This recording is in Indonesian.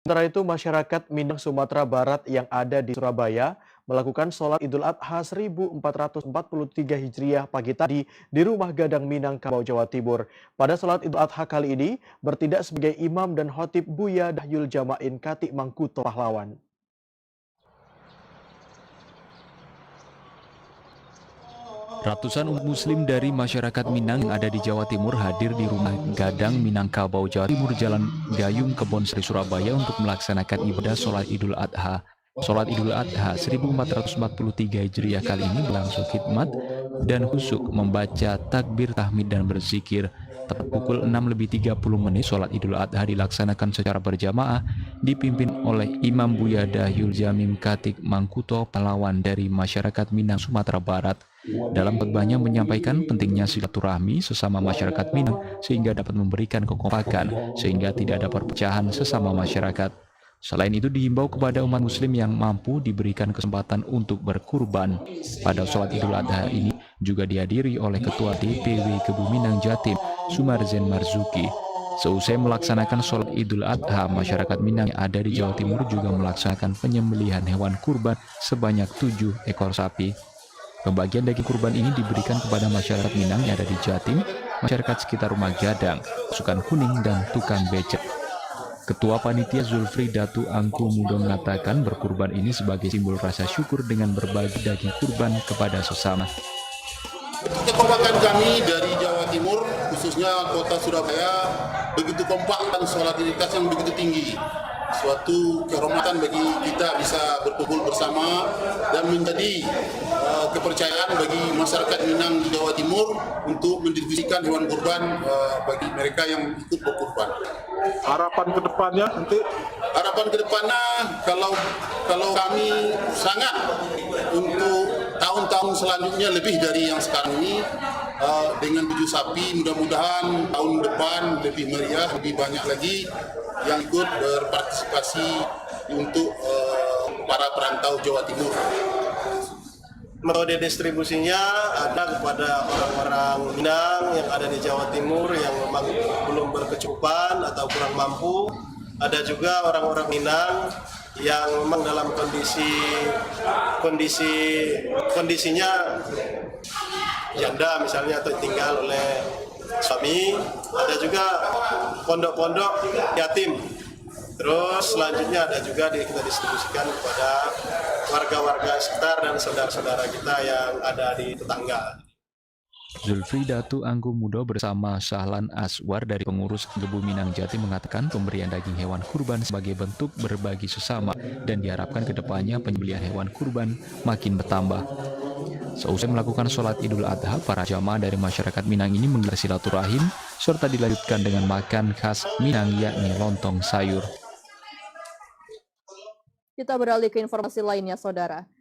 Sementara itu, masyarakat Minang Sumatera Barat yang ada di Surabaya melakukan sholat Idul Adha 1443 Hijriah pagi tadi di Rumah Gadang Minangkabau, Jawa Timur. Pada sholat Idul Adha kali ini, bertindak sebagai imam dan khotib Buya Dahyul Jamain Katik Mangkuto Pahlawan. Ratusan umat muslim dari masyarakat Minang yang ada di Jawa Timur hadir di Rumah Gadang Minangkabau, Jawa Timur, Jalan Gayung, Kebonsari, Surabaya untuk melaksanakan ibadah sholat Idul Adha. Sholat Idul Adha 1443 Hijriah kali ini berlangsung khidmat dan khusyuk membaca takbir, tahmid, dan berzikir. Tepat pukul 6:30 sholat Idul Adha dilaksanakan secara berjamaah dipimpin oleh Imam Buya Dahyul Jamain Katik Mangkuto Pahlawan dari masyarakat Minang Sumatera Barat. Dalam khotbahnya menyampaikan pentingnya silaturahmi sesama masyarakat Minang sehingga dapat memberikan kekompakan sehingga tidak ada perpecahan sesama masyarakat. Selain itu dihimbau kepada umat muslim yang mampu diberikan kesempatan untuk berkurban. Pada sholat Idul Adha ini juga dihadiri oleh Ketua DPW Kebuminang Jatim, Sumarzen Marzuki. Seusai melaksanakan sholat Idul Adha, masyarakat Minang yang ada di Jawa Timur juga melaksanakan penyembelihan hewan kurban sebanyak 7 ekor sapi. Pembagian daging kurban ini diberikan kepada masyarakat Minang yang ada di Jatim, masyarakat sekitar Rumah Gadang, pasukan kuning, dan tukang becak. Ketua Panitia Zulfri Datu Angku Mudo mengatakan berkurban ini sebagai simbol rasa syukur dengan berbagi daging kurban kepada sesama. Kekompakan kami dari Jawa Timur, khususnya kota Surabaya, begitu kompak dan solidaritas yang begitu tinggi. Suatu kehormatan bagi kita bisa berkumpul bersama dan menjadi kepercayaan bagi masyarakat Minang di Jawa Timur untuk mendistribusikan hewan kurban bagi mereka yang ikut berkurban. Harapan ke depannya nanti? Harapan ke depannya kalau kami sangat untuk tahun-tahun selanjutnya lebih dari yang sekarang ini dengan 7 sapi, mudah-mudahan tahun depan lebih meriah, lebih banyak lagi yang ikut berpartisipasi untuk para perantau Jawa Timur. Metode distribusinya ada kepada orang-orang Minang yang ada di Jawa Timur yang memang belum berkecukupan atau kurang mampu. Ada juga orang-orang Minang yang memang dalam kondisinya janda misalnya atau tinggal oleh suami. Ada juga pondok-pondok yatim. Terus selanjutnya ada juga kita distribusikan kepada warga-warga sekitar dan saudara-saudara kita yang ada di tetangga. Zulfri Datu Angku Mudo bersama Sahlan Aswar dari pengurus Gebu Minang Jatim mengatakan pemberian daging hewan kurban sebagai bentuk berbagi sesama dan diharapkan kedepannya penyembelihan hewan kurban makin bertambah. Seusai melakukan sholat Idul Adha, para jamaah dari masyarakat Minang ini menggelar silaturahim serta dilanjutkan dengan makan khas Minang yakni lontong sayur. Kita beralih ke informasi lainnya, Saudara.